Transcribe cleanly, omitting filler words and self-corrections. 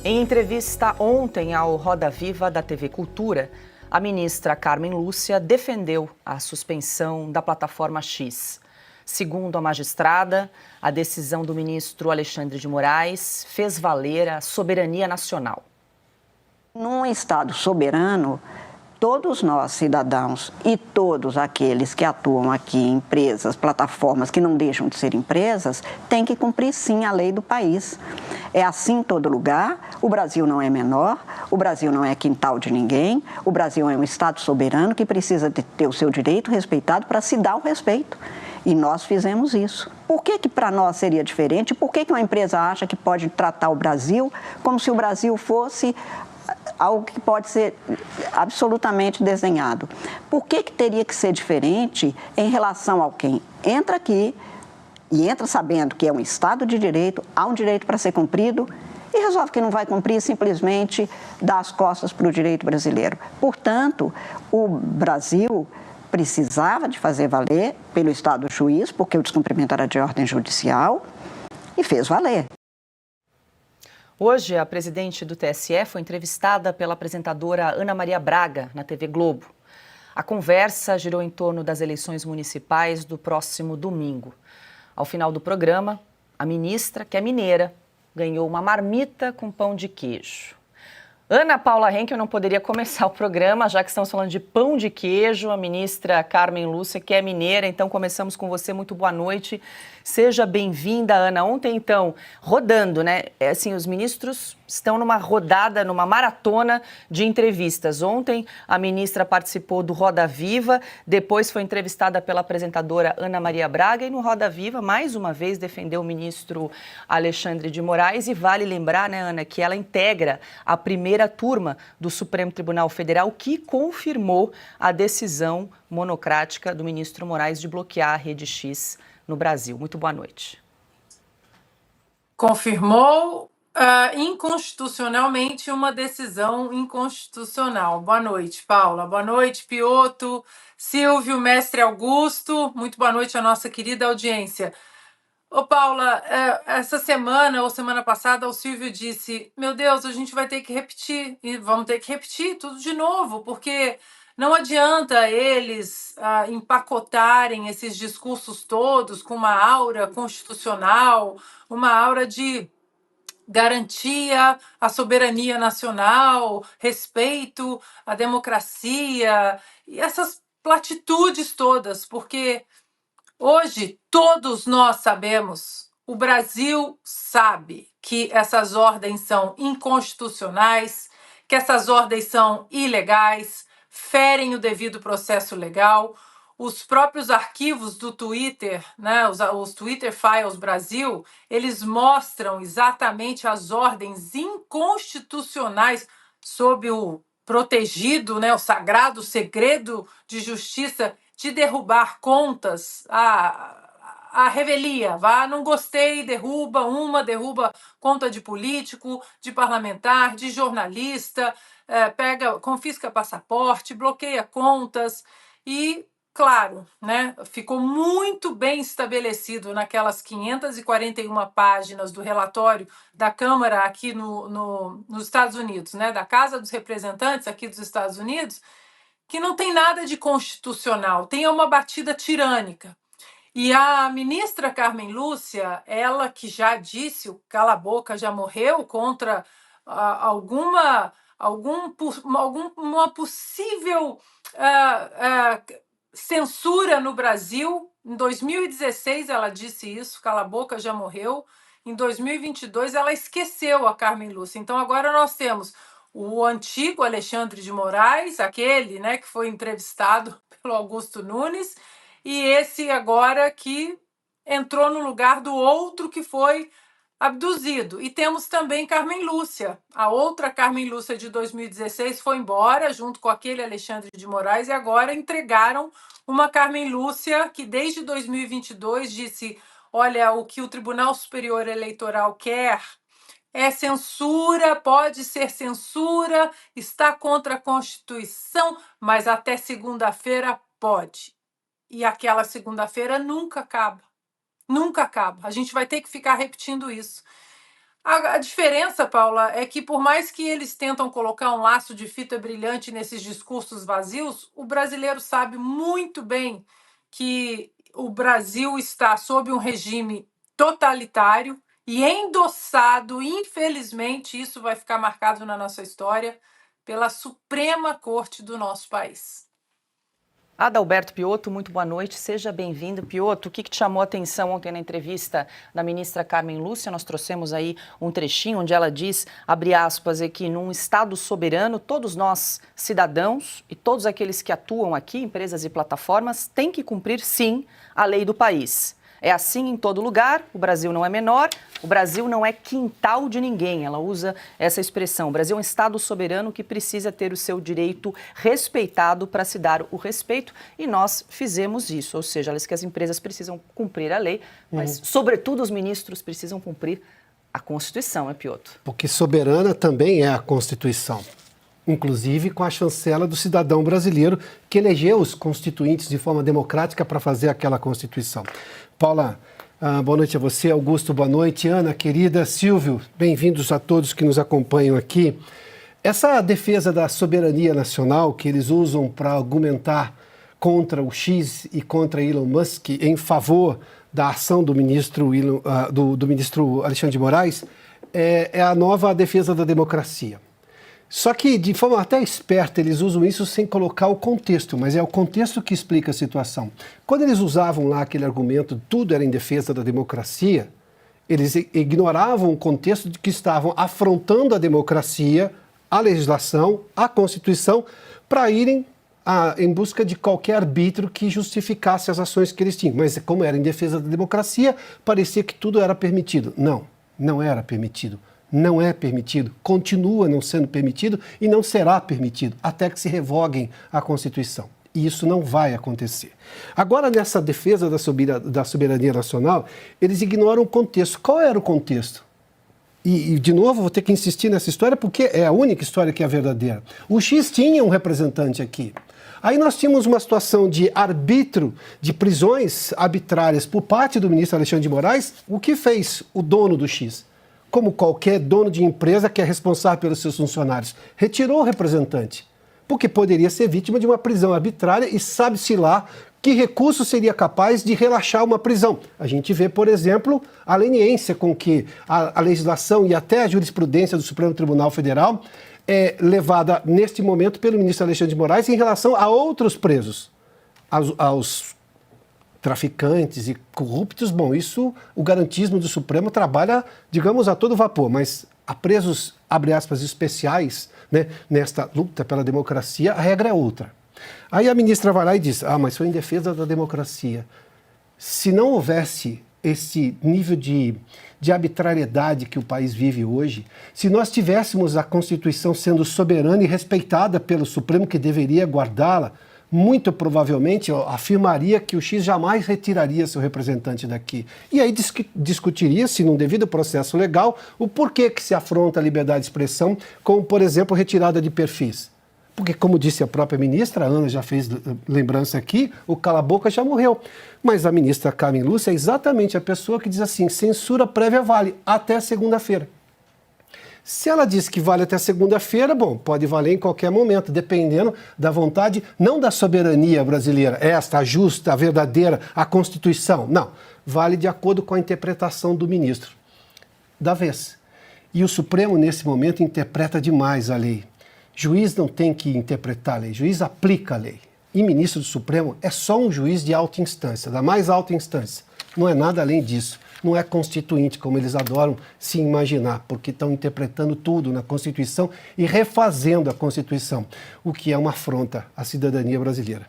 Em entrevista ontem ao Roda Viva da TV Cultura, a ministra Carmen Lúcia defendeu a suspensão da plataforma X. Segundo a magistrada, a decisão do ministro Alexandre de Moraes fez valer a soberania nacional. Num Estado soberano, todos nós, cidadãos, e todos aqueles que atuam aqui em empresas, plataformas que não deixam de ser empresas, têm que cumprir sim a lei do país. É assim em todo lugar, o Brasil não é menor, o Brasil não é quintal de ninguém, o Brasil é um Estado soberano que precisa de ter o seu direito respeitado para se dar o respeito. E nós fizemos isso. Por que para nós seria diferente? Por que uma empresa acha que pode tratar o Brasil como se o Brasil fosse algo que pode ser absolutamente desenhado? Por que teria que ser diferente em relação ao quem entra aqui e entra sabendo que é um Estado de direito, há um direito para ser cumprido e resolve que não vai cumprir, simplesmente dá as costas para o direito brasileiro? Portanto, o Brasil precisava de fazer valer pelo Estado juiz, porque o descumprimento era de ordem judicial, e fez valer. Hoje, a presidente do TSE foi entrevistada pela apresentadora Ana Maria Braga, na TV Globo. A conversa girou em torno das eleições municipais do próximo domingo. Ao final do programa, a ministra, que é mineira, ganhou uma marmita com pão de queijo. Ana Paula Henkel não poderia começar o programa, já que estamos falando de pão de queijo, a ministra Carmen Lúcia, que é mineira, então começamos com você, muito boa noite. Seja bem-vinda, Ana. Ontem, então, rodando, né? Assim, os ministros estão numa rodada, numa maratona de entrevistas. Ontem, a ministra participou do Roda Viva, depois foi entrevistada pela apresentadora Ana Maria Braga e no Roda Viva, mais uma vez, defendeu o ministro Alexandre de Moraes. E vale lembrar, né, Ana, que ela integra a primeira turma do Supremo Tribunal Federal, que confirmou a decisão monocrática do ministro Moraes de bloquear a Rede X no Brasil. Muito boa noite. Confirmou inconstitucionalmente uma decisão inconstitucional. Boa noite, Paula. Boa noite, Pioto, Silvio, mestre Augusto. Muito boa noite à nossa querida audiência. Ô, Paula, essa semana ou semana passada o Silvio disse: meu Deus, a gente vai ter que repetir, e vamos ter que repetir tudo de novo, porque não adianta eles empacotarem esses discursos todos com uma aura constitucional, uma aura de garantia à soberania nacional, respeito à democracia, e essas platitudes todas, porque hoje todos nós sabemos, o Brasil sabe que essas ordens são inconstitucionais, que essas ordens são ilegais, ferem o devido processo legal. Os próprios arquivos do Twitter, né, os Twitter Files Brasil, eles mostram exatamente as ordens inconstitucionais sob o protegido, né, o sagrado segredo de justiça de derrubar contas, a revelia, não gostei, derruba conta de político, de parlamentar, de jornalista, confisca passaporte, bloqueia contas e, claro, né, ficou muito bem estabelecido naquelas 541 páginas do relatório da Câmara aqui nos Estados Unidos, né, da Casa dos Representantes aqui dos Estados Unidos, que não tem nada de constitucional, tem uma batida tirânica. E a ministra Carmen Lúcia, ela que já disse, o cala a boca já morreu, contra alguma possível censura no Brasil. Em 2016 ela disse isso, cala a boca já morreu. Em 2022 ela esqueceu a Carmen Lúcia. Então agora nós temos o antigo Alexandre de Moraes, aquele, né, que foi entrevistado pelo Augusto Nunes, e esse agora que entrou no lugar do outro que foi abduzido. E temos também Carmen Lúcia. A outra Carmen Lúcia de 2016 foi embora, junto com aquele Alexandre de Moraes, e agora entregaram uma Carmen Lúcia que desde 2022 disse: olha, o que o Tribunal Superior Eleitoral quer é censura, pode ser censura, está contra a Constituição, mas até segunda-feira pode. E aquela segunda-feira nunca acaba. Nunca acaba. A gente vai ter que ficar repetindo isso. A diferença, Paula, é que por mais que eles tentam colocar um laço de fita brilhante nesses discursos vazios, o brasileiro sabe muito bem que o Brasil está sob um regime totalitário e endossado, infelizmente, isso vai ficar marcado na nossa história, pela Suprema Corte do nosso país. Adalberto Piotto, muito boa noite, seja bem-vindo. Piotto, o que te chamou a atenção ontem na entrevista da ministra Carmen Lúcia? Nós trouxemos aí um trechinho onde ela diz, abre aspas, que num Estado soberano, todos nós, cidadãos e todos aqueles que atuam aqui, empresas e plataformas, têm que cumprir, sim, a lei do país. É assim em todo lugar, o Brasil não é menor, o Brasil não é quintal de ninguém, ela usa essa expressão. O Brasil é um Estado soberano que precisa ter o seu direito respeitado para se dar o respeito e nós fizemos isso, ou seja, ela diz que as empresas precisam cumprir a lei, mas sobretudo os ministros precisam cumprir a Constituição, Piotto? Porque soberana também é a Constituição. Inclusive com a chancela do cidadão brasileiro que elegeu os constituintes de forma democrática para fazer aquela Constituição. Paula, boa noite a você. Augusto, boa noite. Ana, querida. Silvio, bem-vindos a todos que nos acompanham aqui. Essa defesa da soberania nacional que eles usam para argumentar contra o X e contra Elon Musk em favor da ação do ministro Alexandre de Moraes é a nova defesa da democracia. Só que, de forma até esperta, eles usam isso sem colocar o contexto, mas é o contexto que explica a situação. Quando eles usavam lá aquele argumento, tudo era em defesa da democracia, eles ignoravam o contexto de que estavam afrontando a democracia, a legislação, a Constituição, para irem em busca de qualquer arbítrio que justificasse as ações que eles tinham. Mas como era em defesa da democracia, parecia que tudo era permitido. Não, não era permitido. Não é permitido, continua não sendo permitido e não será permitido até que se revoguem a Constituição. E isso não vai acontecer. Agora, nessa defesa da soberania nacional, eles ignoram o contexto. Qual era o contexto? E, de novo, vou ter que insistir nessa história porque é a única história que é verdadeira. O X tinha um representante aqui. Aí nós tínhamos uma situação de arbítrio, de prisões arbitrárias por parte do ministro Alexandre de Moraes. O que fez o dono do X? Como qualquer dono de empresa que é responsável pelos seus funcionários, retirou o representante, porque poderia ser vítima de uma prisão arbitrária e sabe-se lá que recurso seria capaz de relaxar uma prisão. A gente vê, por exemplo, a leniência com que a legislação e até a jurisprudência do Supremo Tribunal Federal é levada neste momento pelo ministro Alexandre de Moraes em relação a outros presos, aos traficantes e corruptos. Bom, isso o garantismo do Supremo trabalha, digamos, a todo vapor, mas a presos, abre aspas, especiais, né, nesta luta pela democracia, a regra é outra. Aí a ministra vai lá e diz, mas foi em defesa da democracia. Se não houvesse esse nível de arbitrariedade que o país vive hoje, se nós tivéssemos a Constituição sendo soberana e respeitada pelo Supremo, que deveria guardá-la, muito provavelmente afirmaria que o X jamais retiraria seu representante daqui. E aí discutiria-se, num devido processo legal, o porquê que se afronta a liberdade de expressão, como, por exemplo, retirada de perfis. Porque, como disse a própria ministra, a Ana já fez lembrança aqui, o cala-boca já morreu. Mas a ministra Carmen Lúcia é exatamente a pessoa que diz assim, censura prévia vale até segunda-feira. Se ela diz que vale até segunda-feira, bom, pode valer em qualquer momento, dependendo da vontade, não da soberania brasileira, esta, a justa, a verdadeira, a Constituição. Não, vale de acordo com a interpretação do ministro da vez. E o Supremo, nesse momento, interpreta demais a lei. Juiz não tem que interpretar a lei, juiz aplica a lei. E ministro do Supremo é só um juiz de alta instância, da mais alta instância. Não é nada além disso. Não é constituinte, como eles adoram se imaginar, porque estão interpretando tudo na Constituição e refazendo a Constituição, o que é uma afronta à cidadania brasileira.